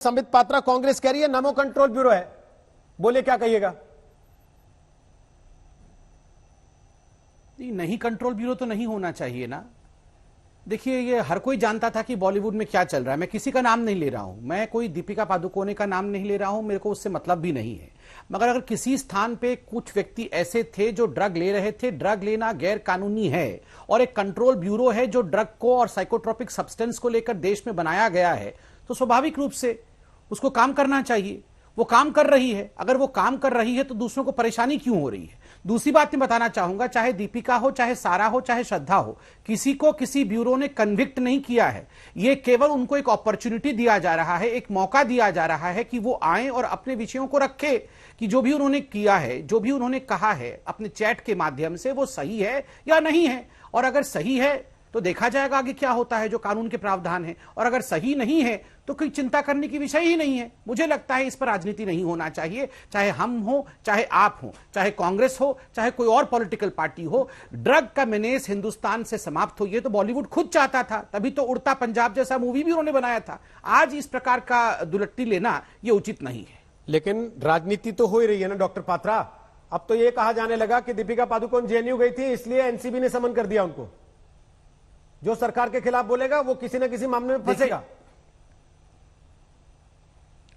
संबित पात्रा, कांग्रेस कह रही है नमो कंट्रोल ब्यूरो है, बोले क्या कहिएगा? नहीं, कंट्रोल ब्यूरो तो नहीं होना चाहिए ना। देखिए, ये हर कोई जानता था कि बॉलीवुड में क्या चल रहा है। मैं किसी का नाम नहीं ले रहा हूं, मैं कोई दीपिका पादुकोणे का नाम नहीं ले रहा हूं, मेरे को उससे मतलब भी नहीं है। मगर अगर किसी स्थान पे कुछ व्यक्ति ऐसे थे जो ड्रग ले रहे थे, ड्रग लेना गैर कानूनी है और एक कंट्रोल ब्यूरो है जो ड्रग को और साइकोट्रोपिक सब्सटेंस को लेकर देश में बनाया गया है, तो स्वाभाविक रूप से उसको काम करना चाहिए। वो काम कर रही है, अगर वो काम कर रही है तो दूसरों को परेशानी क्यों हो रही है? दूसरी बात मैं बताना चाहूंगा, चाहे दीपिका हो, चाहे सारा हो, चाहे श्रद्धा हो, किसी को किसी ब्यूरो ने कन्विक्ट नहीं किया है। ये केवल उनको एक अपॉर्चुनिटी दिया जा रहा है, एक मौका दिया जा रहा है कि वो आए और अपने विषयों को रखे कि जो भी उन्होंने किया है, जो भी उन्होंने कहा है अपने चैट के माध्यम से, वो सही है या नहीं है। और अगर सही है तो देखा जाएगा आगे क्या होता है, जो कानून के प्रावधान है। और अगर सही नहीं है तो कोई चिंता करने की विषय ही नहीं है। मुझे लगता है इस पर राजनीति नहीं होना चाहिए, चाहे हम हो, चाहे आप हो, चाहे कांग्रेस हो, चाहे कोई और पॉलिटिकल पार्टी हो। ड्रग का मेनेस हिंदुस्तान से समाप्त हो, ये तो बॉलीवुड खुद चाहता था, तभी तो उड़ता पंजाब जैसा मूवी भी उन्होंने बनाया था। आज इस प्रकार का दुलट्टी लेना ये उचित नहीं है। लेकिन राजनीति तो हो ही रही है ना डॉक्टर पात्रा। अब तो ये कहा जाने लगा कि दीपिका पादुकोण जेएनयू गई थी, इसलिए एनसीबी ने समन कर दिया उनको। जो सरकार के खिलाफ बोलेगा वो किसी न किसी मामले में फंसेगा।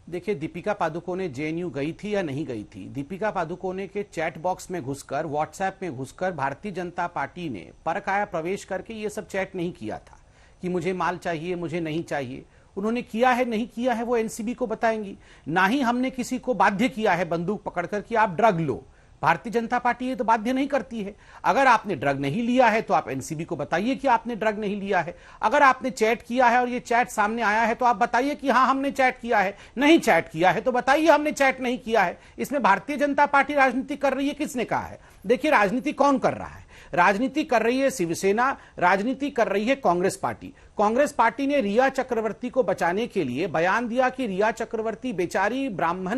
देखिए, दीपिका पादुकोणे जेएनयू गई थी या नहीं गई थी, दीपिका पादुकोणे के चैट बॉक्स में घुसकर, व्हाट्सएप में घुसकर भारतीय जनता पार्टी ने परकाया प्रवेश करके ये सब चैट नहीं किया था कि मुझे माल चाहिए, मुझे नहीं चाहिए। उन्होंने किया है नहीं किया है वो एनसीबी को बताएंगी। ना ही हमने किसी को बाध्य किया है बंदूक पकड़कर कि आप ड्रग लो। भारतीय जनता पार्टी ये तो बाध्य नहीं करती है। अगर आपने ड्रग नहीं लिया है तो आप एनसीबी को बताइए कि आपने ड्रग नहीं लिया है। अगर आपने चैट किया है और ये चैट सामने आया है तो आप बताइए कि हाँ हमने चैट किया है। नहीं चैट किया है तो बताइए हमने चैट नहीं किया है। इसमें भारतीय जनता पार्टी राजनीति कर रही है, किसने कहा है? देखिए, राजनीति कौन कर रहा है? राजनीति कर रही है शिवसेना, राजनीति कर रही है कांग्रेस पार्टी। कांग्रेस पार्टी ने रिया चक्रवर्ती को बचाने के लिए बयान दिया कि रिया चक्रवर्ती बेचारी ब्राह्मण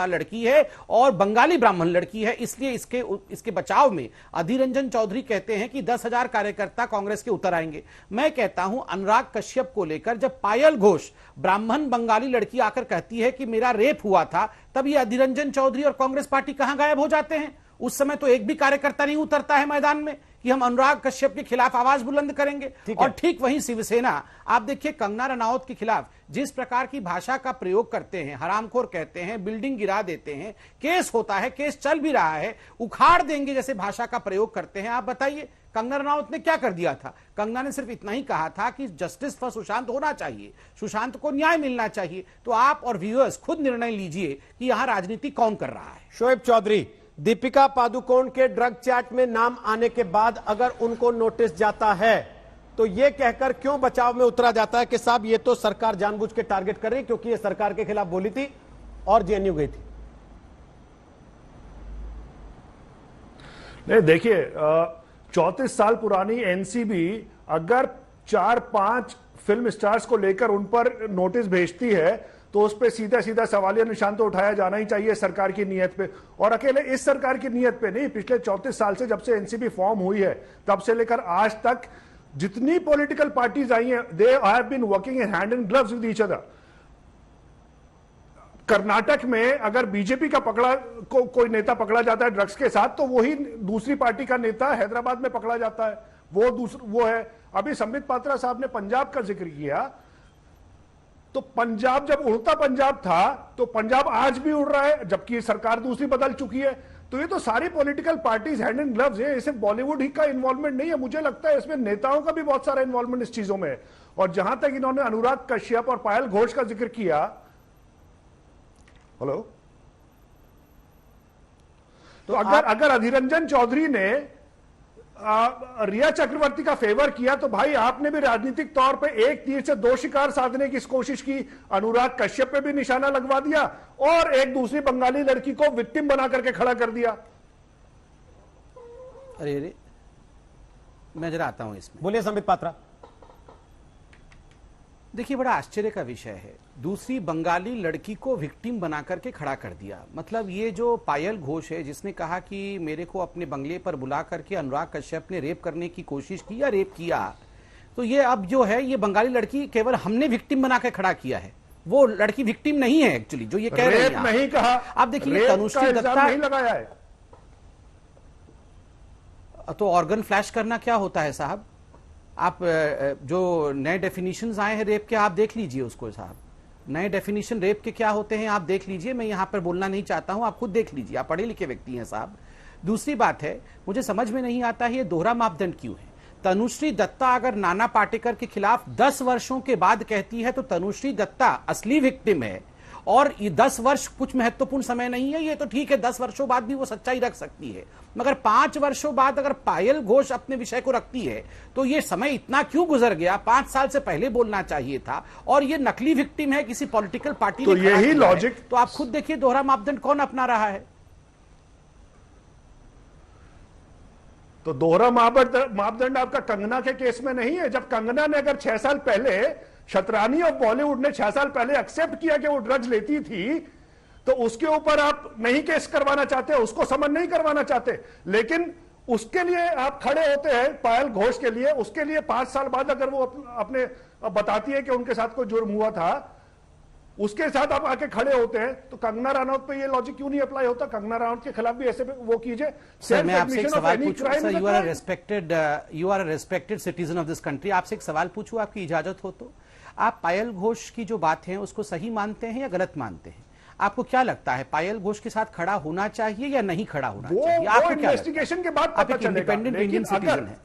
लड़की है और बंगाली ब्राह्मण लड़की है, इसलिए इसके बचाव में अधीर रंजन चौधरी कहते हैं कि 10,000 कार्यकर्ता कांग्रेस के उतर आएंगे। मैं कहता हूं, अनुराग कश्यप को लेकर जब पायल घोष ब्राह्मण बंगाली लड़की आकर कहती है कि मेरा रेप हुआ था, तब ये अधीर रंजन चौधरी और कांग्रेस पार्टी कहां गायब हो जाते हैं? उस समय तो एक भी कार्यकर्ता नहीं उतरता है मैदान में कि हम अनुराग कश्यप के खिलाफ आवाज बुलंद करेंगे। और ठीक वहीं शिवसेना, आप देखिए कंगना रनौत के खिलाफ जिस प्रकार की भाषा का प्रयोग करते हैं, हरामखोर कहते हैं, बिल्डिंग गिरा देते हैं, केस होता है, केस चल भी रहा है, उखाड़ देंगे जैसे भाषा का प्रयोग करते हैं। आप बताइए कंगना रनौत ने क्या कर दिया था? कंगना ने सिर्फ इतना ही कहा था कि जस्टिस फॉर सुशांत होना चाहिए, सुशांत को न्याय मिलना चाहिए। तो आप और व्यूअर्स खुद निर्णय लीजिए कि यहां राजनीति कौन कर रहा है। शोएब चौधरी, दीपिका पादुकोण के ड्रग चैट में नाम आने के बाद अगर उनको नोटिस जाता है तो यह कहकर क्यों बचाव में उतरा जाता है कि साहब ये तो सरकार जानबूझ के टारगेट कर रही है क्योंकि ये सरकार के खिलाफ बोली थी और जेएनयू गई थी? नहीं, देखिए, 34 साल पुरानी एनसीबी अगर 4-5 फिल्म स्टार्स को लेकर उन पर नोटिस भेजती है तो उस पर सीधा सीधा सवालिया निशान तो उठाया जाना ही चाहिए सरकार की नीयत पे। और अकेले इस सरकार की नीयत पे नहीं, पिछले 34 साल से जब से एनसीबी फॉर्म हुई है तब से लेकर आज तक जितनी पॉलिटिकल पार्टीज आई हैं, they have been working in hand in gloves with each other. Karnataka में अगर बीजेपी का कोई नेता पकड़ा जाता है ड्रग्स के साथ तो वही दूसरी पार्टी का नेता हैदराबाद में पकड़ा जाता है, वो है। अभी संबित पात्रा साहब ने पंजाब का जिक्र किया, तो पंजाब जब उड़ता पंजाब था तो पंजाब आज भी उड़ रहा है जबकि सरकार दूसरी बदल चुकी है। तो ये तो सारी political parties hand in gloves है, सिर्फ बॉलीवुड ही का इन्वॉल्वमेंट नहीं है। मुझे लगता है इसमें नेताओं का भी बहुत सारा इन्वॉल्वमेंट इस चीजों में है। और जहां तक इन्होंने अनुराग कश्यप और पायल घोष का जिक्र किया, हेलो, तो अगर अधीर रंजन चौधरी ने रिया चक्रवर्ती का फेवर किया तो भाई आपने भी राजनीतिक तौर पे एक तीर से दो शिकार साधने की कोशिश की। अनुराग कश्यप पे भी निशाना लगवा दिया और एक दूसरी बंगाली लड़की को विक्टिम बना करके खड़ा कर दिया। अरे मैं जरा आता हूं इसमें। बोलिए संबित पात्रा। देखिए, बड़ा आश्चर्य का विषय है, दूसरी बंगाली लड़की को विक्टिम बना करके खड़ा कर दिया। मतलब ये जो पायल घोष है जिसने कहा कि मेरे को अपने बंगले पर बुला करके अनुराग कश्यप ने रेप करने की कोशिश की या रेप किया, तो ये अब जो है ये बंगाली लड़की केवल हमने विक्टिम बना के खड़ा किया है। वो लड़की विक्टिम नहीं है एक्चुअली, जो ये कह रहे रेप हैं नहीं कहा। आप देखिए रेप का तनुश्री इल्जाम दत्ता नहीं लगाया है। तो ऑर्गन फ्लैश करना क्या होता है साहब? आप जो नए डेफिनेशंस आए हैं रेप के, आप देख लीजिए उसको साहब। नए डेफिनेशन रेप के क्या होते हैं आप देख लीजिए, मैं यहां पर बोलना नहीं चाहता हूं, आप खुद देख लीजिए, आप पढ़े लिखे व्यक्ति हैं साहब। दूसरी बात है, मुझे समझ में नहीं आता है ये दोहरा मापदंड क्यों है। तनुश्री दत्ता अगर नाना पाटेकर के खिलाफ 10 वर्षों के बाद कहती है तो तनुश्री दत्ता असली विक्टिम है, और ये 10 वर्ष कुछ महत्वपूर्ण समय नहीं है, ये तो ठीक है 10 वर्षों बाद भी वो सच्चाई रख सकती है, मगर 5 वर्षों बाद अगर पायल घोष अपने विषय को रखती है तो ये समय इतना क्यों गुजर गया? 5 साल से पहले बोलना चाहिए था, और ये नकली विक्टिम है, किसी पॉलिटिकल पार्टी तो ने खड़ा यही किया है। लॉजिक, तो आप खुद देखिए दोहरा मापदंड कौन अपना रहा है। तो दोहरा मापदंड आपका कंगना के केस में नहीं है। जब कंगना ने अगर 6 साल पहले, शतरानी और बॉलीवुड ने 6 साल पहले एक्सेप्ट किया कि वो ड्रग्स लेती थी, तो उसके ऊपर आप नहीं केस करवाना चाहते, उसको समन नहीं करवाना चाहते, लेकिन उसके लिए आप खड़े होते हैं पायल घोष के लिए। उसके लिए 5 साल बाद अगर वो अपने बताती है कि उनके साथ कोई जुर्म हुआ था, उसके साथ आप आके खड़े होते हैं, तो कंगना रनौत पे ये लॉजिक क्यों नहीं अप्लाई होता? कंगना रनौत के खिलाफ भी ऐसे वो कीजिए। सर मैं आपसे एक सवाल पूछूं, sir you are a respected citizen of this country, आपसे एक सवाल पूछूं, आपकी इजाजत हो तो। आप पायल घोष की जो बात है उसको सही मानते हैं या गलत मानते हैं? आपको क्या लगता है पायल घोष के साथ खड़ा होना चाहिए या नहीं खड़ा होना चाहिए? आपको क्या इन्वेस्टिगेशन के बाद आप एक इंडिपेंडेंट इंडियन सिटीजन है।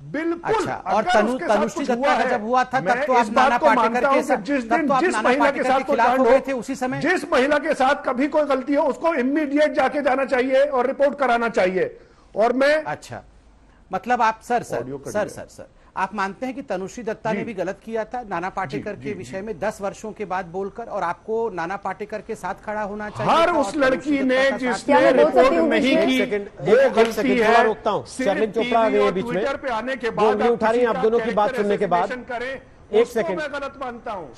बिल्कुल। अच्छा, और तनुश्री दत्ता का जब हुआ था तब तो आप नाना पाटेकर के साथ, जिस महिला के साथ खिलाफ हो गए थे उसी समय। जिस महिला के साथ कभी कोई गलती हो उसको इमीडिएट जाके जाना चाहिए और रिपोर्ट कराना चाहिए। और मैं अच्छा, मतलब आप सर आप मानते हैं कि तनुश्री दत्ता ने भी गलत किया था नाना पाटेकर के विषय में 10 वर्षों के बाद बोलकर, और आपको नाना पाटेकर के साथ खड़ा होना चाहिए? हर उस लड़की ने जिसने रिपोर्ट नहीं की वो गलती है। रोकता हूं, शर्मिन चोपड़ा आ गई है बीच में, ट्विटर पे आने के बाद उठा रही हैं आप दोनों की बात सुनने के बाद। करें, एक सेकंड, मैं गलत मानता हूं।